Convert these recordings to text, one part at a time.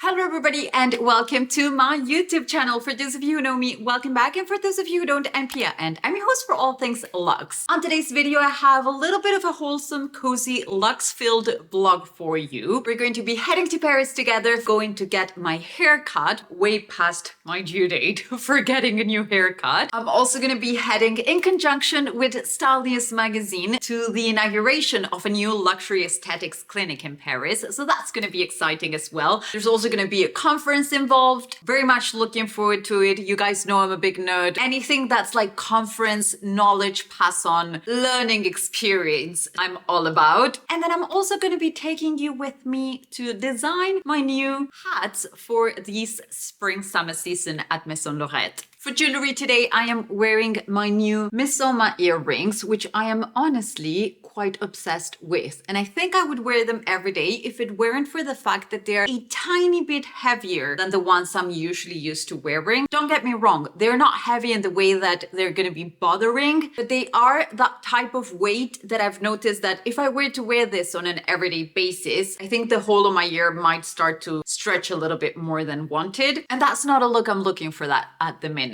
Hello everybody and welcome to my YouTube channel. For those of you who know me, welcome back, and for those of you who don't, I'm Pia and I'm your host for all things luxe. On today's video I have a little bit of a wholesome, cozy, luxe-filled vlog for you. We're going to be heading to Paris together, going to get my hair cut way past my due date for getting a new haircut. I'm also going to be heading in conjunction with Style News magazine to the inauguration of a new luxury aesthetics clinic in Paris, so that's going to be exciting as well. There's also going to be a conference involved. Very much looking forward to it. You guys know I'm a big nerd. Anything that's like conference, knowledge pass on, learning experience, I'm all about. And then I'm also going to be taking you with me to design my new hats for this spring summer season at Maison Lorette. For jewelry today, I am wearing my new Missoma earrings, which I am honestly quite obsessed with. And I think I would wear them every day if it weren't for the fact that they're a tiny bit heavier than the ones I'm usually used to wearing. Don't get me wrong, they're not heavy in the way that they're gonna be bothering, but they are that type of weight that I've noticed that if I were to wear this on an everyday basis, I think the whole of my ear might start to stretch a little bit more than wanted. And that's not a look I'm looking for that at the minute.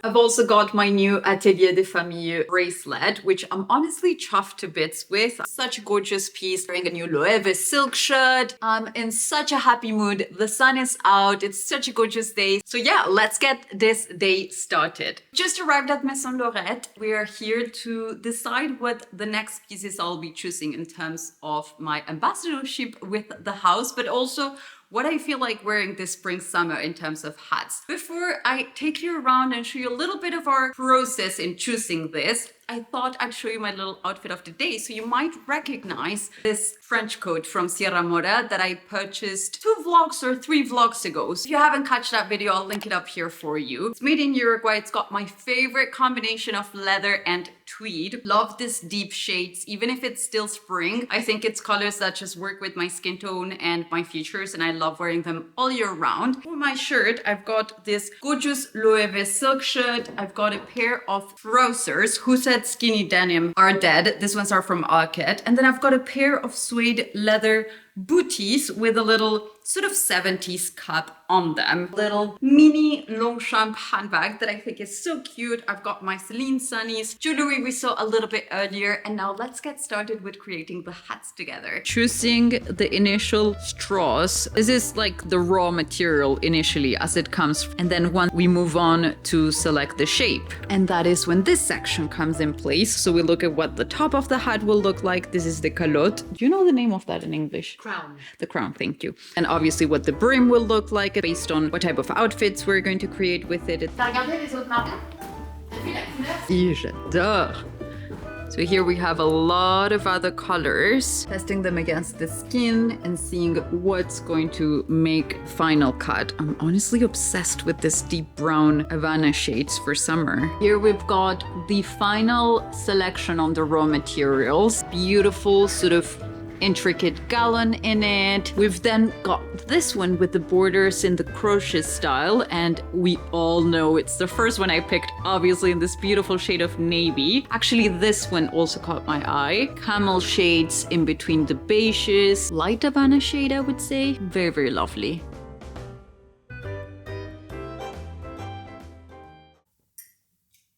I've also got my new Atelier de Famille bracelet, which I'm honestly chuffed to bits with. Such a gorgeous piece. Wearing a new Loewe silk shirt. I'm in such a happy mood. The sun is out. It's such a gorgeous day. So yeah, let's get this day started. Just arrived at Maison Lorette. We are here to decide what the next pieces I'll be choosing in terms of my ambassadorship with the house, but also what I feel like wearing this spring summer in terms of hats. Before I take you around and show you a little bit of our process in choosing this, I thought I'd show you my little outfit of the day. So you might recognize this French coat from Sierra Mora that I purchased 2 vlogs or 3 vlogs ago. So if you haven't catched that video, I'll link it up here for you. It's made in Uruguay. It's got my favorite combination of leather and tweed. Love this deep shades, even if it's still spring. I think it's colors that just work with my skin tone and my features, and I love wearing them all year round. For my shirt, I've got this gorgeous Loewe silk shirt. I've got a pair of trousers. Who said skinny denim are dead? These ones are from Arket. And then I've got a pair of suede leather booties with a little sort of 70s cap on them. Little mini Longchamp handbag that I think is so cute. I've got my Celine Sunnies jewelry we saw a little bit earlier. And now let's get started with creating the hats together. Choosing the initial straws. This is like the raw material initially as it comes. And then once we move on to select the shape. And that is when this section comes in place. So we look at what the top of the hat will look like. This is the calotte. Do you know the name of that in English? Crown. The crown, thank you. And obviously what the brim will look like based on what type of outfits we're going to create with it. T'as regardé les autres marques? T'as vu la couleur? J'adore. So here we have a lot of other colors, testing them against the skin and seeing what's going to make final cut. I'm honestly obsessed with this deep brown Havana shades for summer. Here we've got the final selection on the raw materials. Beautiful sort of intricate gallon in it. We've then got this one with the borders in the crochet style, and we all know it's the first one I picked, obviously in this beautiful shade of navy. Actually, this one also caught my eye. Camel shades in between the beiges. Light Havana shade, I would say. Very, very lovely.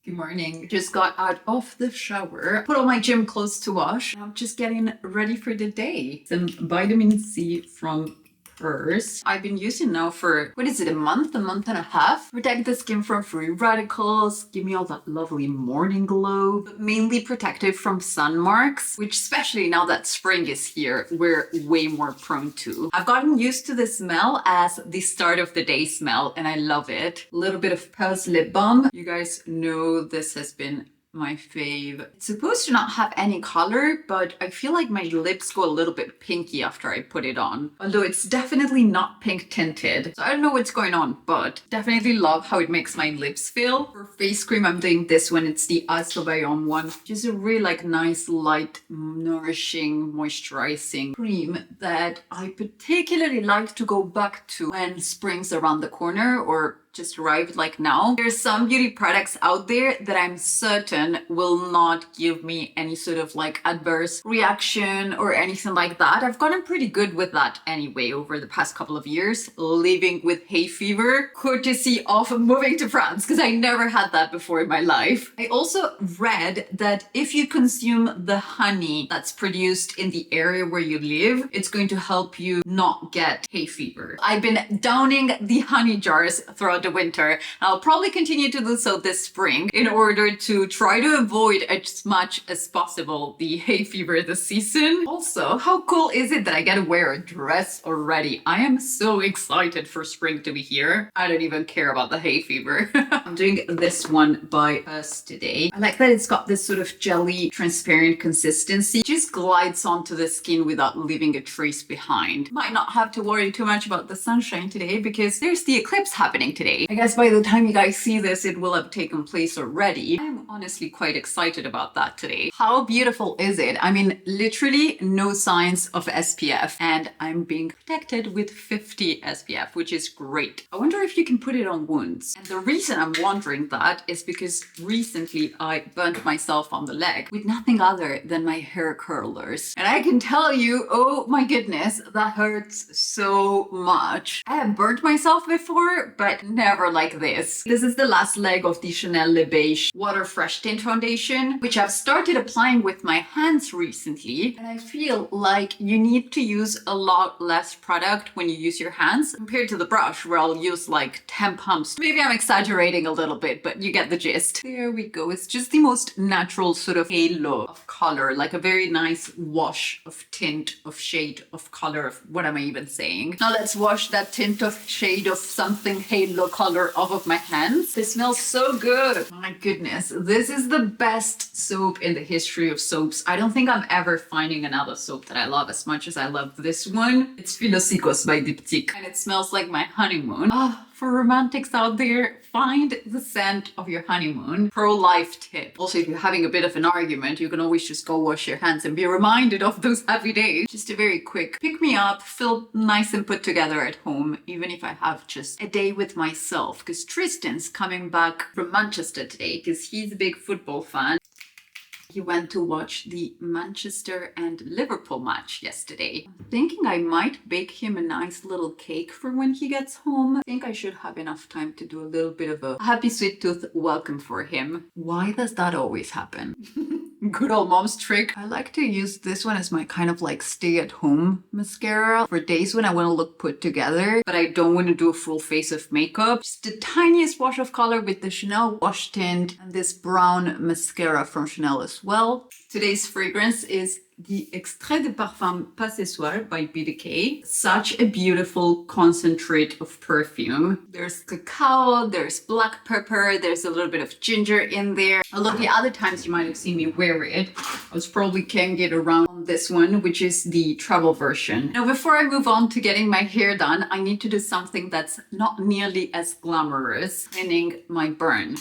Good morning. Just got out of the shower, put all my gym clothes to wash. I'm just getting ready for the day. Some vitamin C from Purse. I've been using now for, what is it, a month and a half? Protect the skin from free radicals, give me all that lovely morning glow, but mainly protective from sun marks, which especially now that spring is here, we're way more prone to. I've gotten used to the smell as the start of the day smell, and I love it. A little bit of Purse lip balm. You guys know this has been my fave. It's supposed to not have any color, but I feel like my lips go a little bit pinky after I put it on. Although it's definitely not pink tinted. So I don't know what's going on, but definitely love how it makes my lips feel. For face cream, I'm doing this one. It's the Astrobayon one. Just a really like nice, light, nourishing, moisturizing cream that I particularly like to go back to when spring's around the corner, or just arrived like now. There's some beauty products out there that I'm certain will not give me any sort of like adverse reaction or anything like that. I've gotten pretty good with that anyway over the past couple of years, living with hay fever, courtesy of moving to France, because I never had that before in my life. I also read that if you consume the honey that's produced in the area where you live, it's going to help you not get hay fever. I've been downing the honey jars throughout the winter, and I'll probably continue to do so this spring in order to try to avoid as much as possible the hay fever this season. Also, how cool is it that I get to wear a dress already? I am so excited for spring to be here. I don't even care about the hay fever. I'm doing this one by us today. I like that it's got this sort of jelly transparent consistency. It just glides onto the skin without leaving a trace behind. Might not have to worry too much about the sunshine today because there's the eclipse happening today. I guess by the time you guys see this, it will have taken place already. I'm honestly quite excited about that today. How beautiful is it? I mean, literally no signs of SPF, and I'm being protected with 50 SPF, which is great. I wonder if you can put it on wounds. And the reason I'm wondering that is because recently I burnt myself on the leg with nothing other than my hair curlers. And I can tell you, oh my goodness, that hurts so much. I have burnt myself before, but never like this. This is the last leg of the Chanel Le Beige Water Fresh Tint Foundation, which I've started applying with my hands recently. And I feel like you need to use a lot less product when you use your hands compared to the brush, where I'll use like 10 pumps. Maybe I'm exaggerating a little bit, but you get the gist. There we go. It's just the most natural sort of halo of color, like a very nice wash of tint, of shade, of color, of what am I even saying? Now let's wash that tint of shade of something halo color off of my hands. This smells so good. My goodness, this is the best soap in the history of soaps. I don't think I'm ever finding another soap that I love as much as I love this one. It's Philosicos by Diptyque, and it smells like my honeymoon. Ah, for romantics out there, find the scent of your honeymoon. Pro-life tip. Also, if you're having a bit of an argument, you can always just go wash your hands and be reminded of those happy days. Just a very quick pick me up, feel nice and put together at home, even if I have just a day with myself. Because Tristan's coming back from Manchester today because he's a big football fan. He went to watch the Manchester and Liverpool match yesterday. I'm thinking I might bake him a nice little cake for when he gets home. I think I should have enough time to do a little bit of a happy sweet tooth welcome for him. Why does that always happen? Good old mom's trick. I like to use this one as my kind of like stay-at-home mascara for days when I want to look put together, but I don't want to do a full face of makeup. Just the tiniest wash of color with the Chanel wash tint and this brown mascara from Chanel as well. Today's fragrance is the Extrait de Parfum Passesoir by BDK. Such a beautiful concentrate of perfume. There's cacao, there's black pepper, there's a little bit of ginger in there. Although the other times you might have seen me wear it, I was probably carrying it around on this one, which is the travel version. Now, before I move on to getting my hair done, I need to do something that's not nearly as glamorous, cleaning my burn.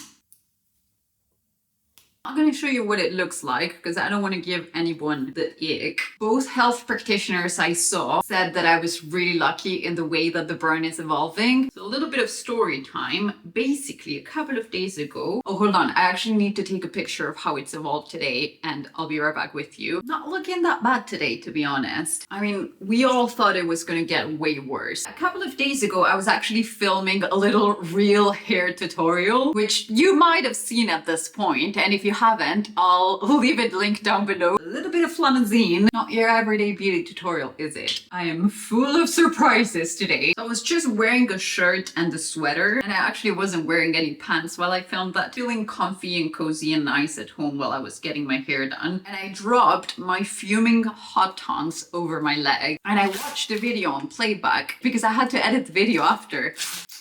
I'm going to show you what it looks like because I don't want to give anyone the ick. Both health practitioners I saw said that I was really lucky in the way that the burn is evolving. So a little bit of story time. Basically, a couple of days ago, oh, hold on. I actually need to take a picture of how it's evolved today and I'll be right back with you. Not looking that bad today, to be honest. I mean, we all thought it was going to get way worse. A couple of days ago, I was actually filming a little real hair tutorial, which you might have seen at this point. And if you haven't, I'll leave it linked down below. A little bit of flamazine. Not your everyday beauty tutorial, is it? I am full of surprises today. So I was just wearing a shirt and a sweater, and I actually wasn't wearing any pants while I filmed that. Feeling comfy and cozy and nice at home while I was getting my hair done. And I dropped my fuming hot tongs over my leg. And I watched the video on playback because I had to edit the video after.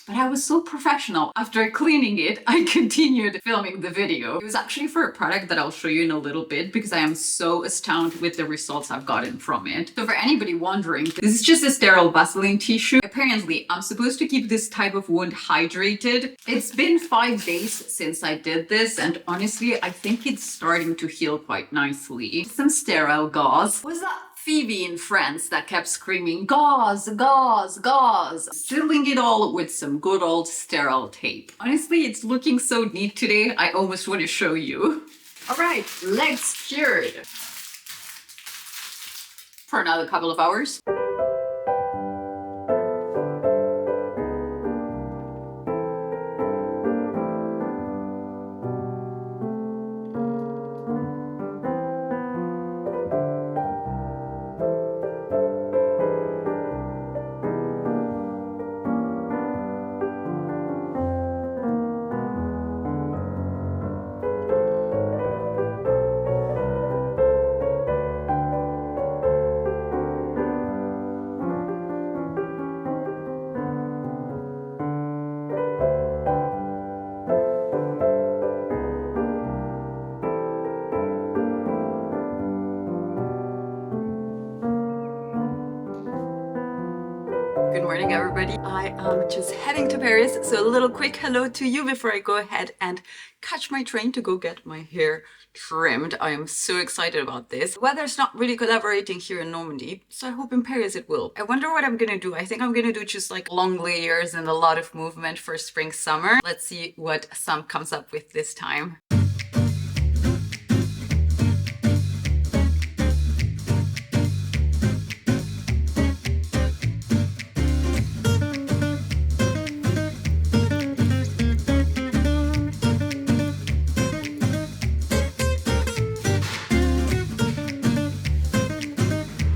But I was so professional. After cleaning it, I continued filming the video. It was actually for a product that I'll show you in a little bit because I am so astounded with the results I've gotten from it. So for anybody wondering, this is just a sterile Vaseline tissue. Apparently, I'm supposed to keep this type of wound hydrated. It's been 5 days since I did this, and honestly, I think it's starting to heal quite nicely. Some sterile gauze. Was that Phoebe in France that kept screaming, gauze, gauze, gauze, sealing it all with some good old sterile tape. Honestly, it's looking so neat today, I almost want to show you. All right, legs cured for another couple of hours. Good morning, everybody. I am just heading to Paris, so a little quick hello to you before I go ahead and catch my train to go get my hair trimmed. I am so excited about this. The weather's not really collaborating here in Normandy, so I hope in Paris it will. I wonder what I'm gonna do. I think I'm gonna do just like long layers and a lot of movement for spring, summer. Let's see what Sam comes up with this time.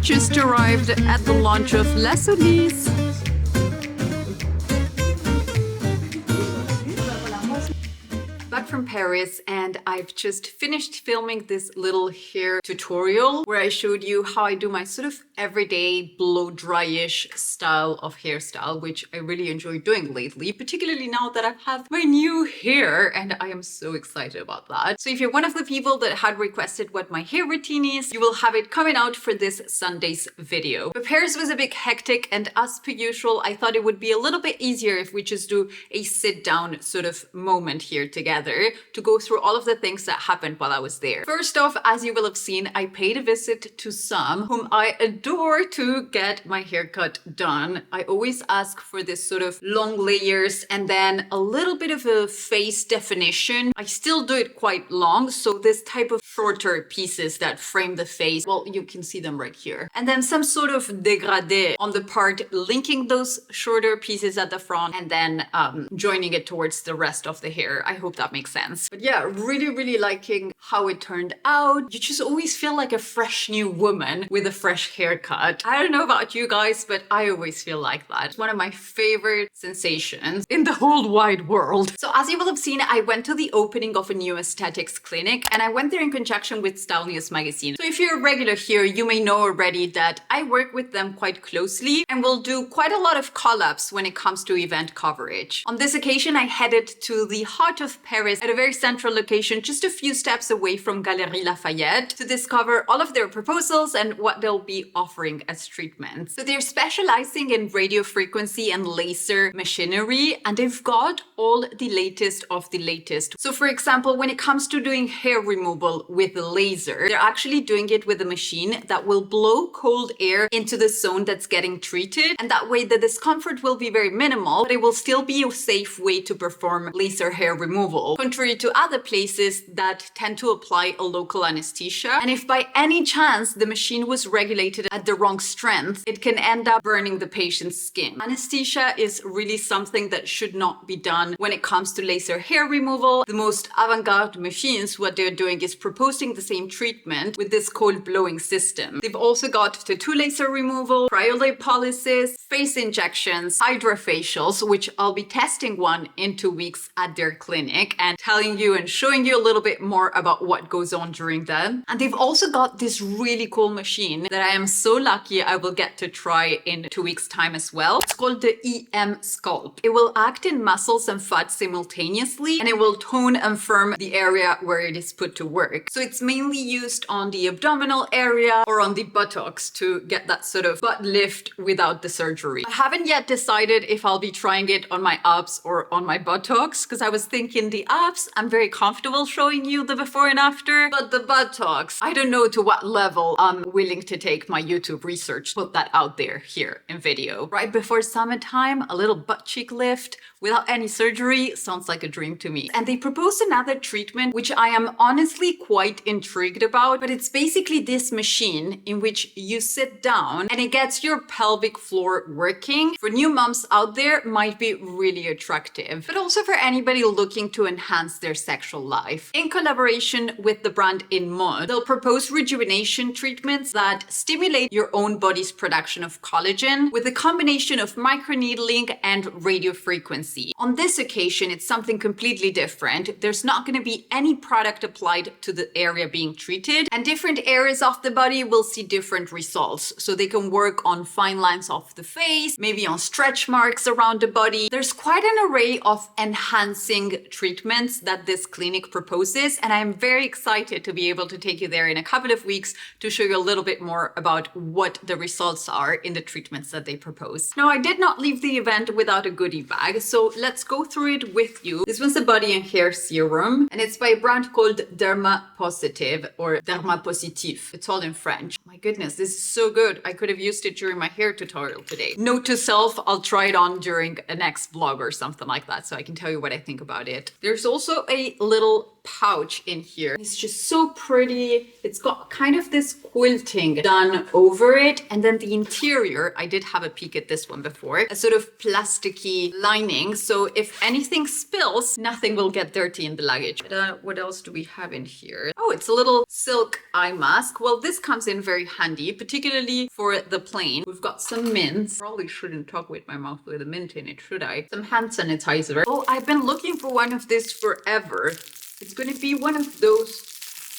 Just arrived at the launch of Lazuly's. Back from Paris, and I've just finished filming this little hair tutorial where I showed you how I do my sort of everyday blow dryish style of hairstyle, which I really enjoy doing lately, particularly now that I have my new hair, and I am so excited about that. So if you're one of the people that had requested what my hair routine is, you will have it coming out for this Sunday's video. But Paris was a bit hectic, and as per usual, I thought it would be a little bit easier if we just do a sit down sort of moment here together to go through all of the things that happened while I was there. First off, as you will have seen, I paid a visit to Sam, whom I adore, to get my haircut done. I always ask for this sort of long layers and then a little bit of a face definition. I still do it quite long, so this type of shorter pieces that frame the face, well, you can see them right here. And then some sort of dégradé on the part linking those shorter pieces at the front and then joining it towards the rest of the hair. I hope that makes sense. But yeah, really liking how it turned out. You just always feel like a fresh new woman with a fresh haircut. I don't know about you guys, but I always feel like that. It's one of my favorite sensations in the whole wide world. So as you will have seen, I went to the opening of a new aesthetics clinic, and I went there in conjunction with Style News magazine. So if you're a regular here, you may know already that I work with them quite closely and will do quite a lot of collabs when it comes to event coverage. On this occasion, I headed to the heart of Paris at a very central location, just a few steps away from Galeries Lafayette, to discover all of their proposals and what they'll be offering as treatments. So they're specializing in radio frequency and laser machinery, and they've got all the latest of the latest. So for example, when it comes to doing hair removal with a laser, they're actually doing it with a machine that will blow cold air into the zone that's getting treated, and that way the discomfort will be very minimal, but it will still be a safe way to perform laser hair removal, contrary to other places that tend to apply a local anesthesia. And if by any chance the machine was regulated at the wrong strength, it can end up burning the patient's skin. Anesthesia is really something that should not be done when it comes to laser hair removal. The most avant-garde machines, what they're doing is proposing the same treatment with this cold blowing system. They've also got tattoo laser removal, cryolipolysis, face injections, hydrafacials, which I'll be testing one in 2 weeks at their clinic and telling you and showing you a little bit more about what goes on during them. And they've also got this really cool machine that I am so lucky I will get to try in 2 weeks time as well. It's called the EM Sculpt. It will act in muscles and fat simultaneously, and it will tone and firm the area where it is put to work. So it's mainly used on the abdominal area or on the buttocks to get that sort of butt lift without the surgery. I haven't yet decided if I'll be trying it on my abs or on my buttocks, because I was thinking the abs, I'm very comfortable showing you the before and after, but the buttocks, I don't know to what level I'm willing to take my YouTube research put that out there here in video. Right before summertime, a little butt cheek lift without any surgery sounds like a dream to me. And they proposed another treatment, which I am honestly quite intrigued about, but it's basically this machine in which you sit down and it gets your pelvic floor working. For new moms out there, might be really attractive, but also for anybody looking to enhance their sexual life. In collaboration with the brand In Mod, they'll propose rejuvenation treatments that stimulate your own body's production of collagen with a combination of microneedling and radio frequency. On this occasion, it's something completely different. There's not going to be any product applied to the area being treated, and different areas of the body will see different results. So they can work on fine lines of the face, maybe on stretch marks around the body. There's quite an array of enhancing treatments that this clinic proposes, and I'm very excited to be able to take you there in a couple of weeks to show you a little bit more about what the results are in the treatments that they propose. Now, I did not leave the event without a goodie bag, so let's go through it with you. This one's a body and hair serum, and it's by a brand called Derma Positive or Derma Positif. It's all in French. My goodness, this is so good. I could have used it during my hair tutorial today. Note to self, I'll try it on during a next vlog or something like that, so I can tell you what I think about it. There's also a little pouch in here. It's just so pretty. It's got kind of this quilting done over it, and then the interior, I did have a peek at this one before, a sort of plasticky lining, so if anything spills, nothing will get dirty in the luggage. What else do we have in here? Oh, it's a little silk eye mask. Well, this comes in very handy, particularly for the plane. We've got some mints. Probably shouldn't talk with my mouth with a mint in it, should I? Some hand sanitizer. Oh, I've been looking for one of this forever. It's going to be one of those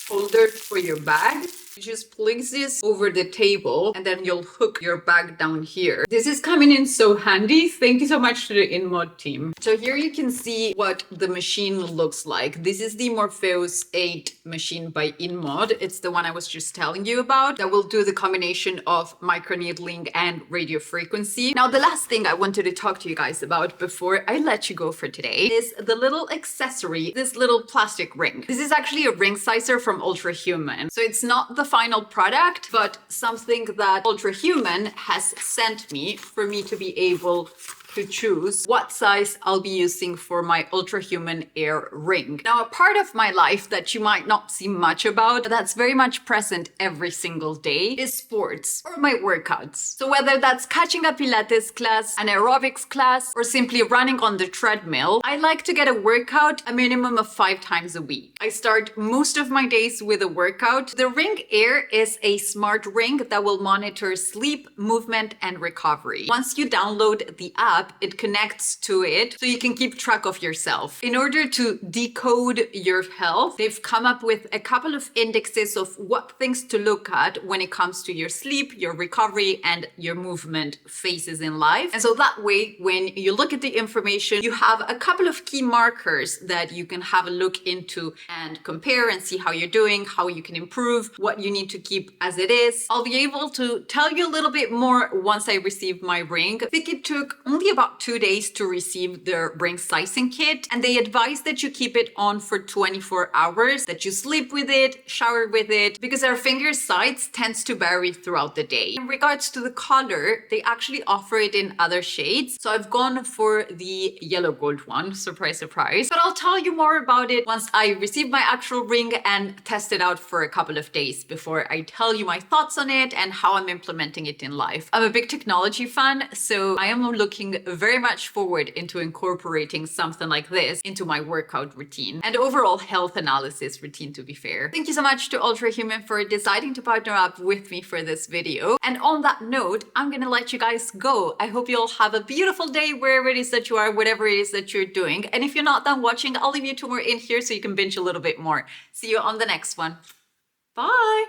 holders for your bag. You just place this over the table and then you'll hook your bag down here. This is coming in so handy. Thank you so much to the InMod team. So here you can see what the machine looks like. This is the Morpheus 8 machine by InMod. It's the one I was just telling you about that will do the combination of microneedling and radio frequency. Now, the last thing I wanted to talk to you guys about before I let you go for today is the little accessory, this little plastic ring. This is actually a ring sizer from Ultra Human. So it's not the final product, but something that Ultra Human has sent me for me to be able to choose what size I'll be using for my Ultra Human Air ring. Now, a part of my life that you might not see much about, but that's very much present every single day, is sports or my workouts. So whether that's catching a Pilates class, an aerobics class, or simply running on the treadmill, I like to get a workout a minimum of 5 times a week. I start most of my days with a workout. The RingAIR is a smart ring that will monitor sleep, movement, and recovery. Once you download the app, it connects to it so you can keep track of yourself. In order to decode your health, they've come up with a couple of indexes of what things to look at when it comes to your sleep, your recovery, and your movement phases in life. And so that way, when you look at the information, you have a couple of key markers that you can have a look into and compare and see how you're doing, how you can improve, what you need to keep as it is. I'll be able to tell you a little bit more once I receive my ring. I think it took only about 2 days to receive their ring sizing kit, and they advise that you keep it on for 24 hours, that you sleep with it, shower with it, because our finger size tends to vary throughout the day. In regards to the color, they actually offer it in other shades, so I've gone for the yellow gold one, surprise, surprise. But I'll tell you more about it once I receive my actual ring and test it out for a couple of days before I tell you my thoughts on it and how I'm implementing it in life. I'm a big technology fan, so I am looking very much forward into incorporating something like this into my workout routine and overall health analysis routine, to be fair. Thank you so much to Ultra Human for deciding to partner up with me for this video. And on that note, I'm gonna let you guys go. I hope you all have a beautiful day wherever it is that you are, whatever it is that you're doing. And if you're not done watching, I'll leave you 2 more in here so you can binge a little bit more. See you on the next one. Bye!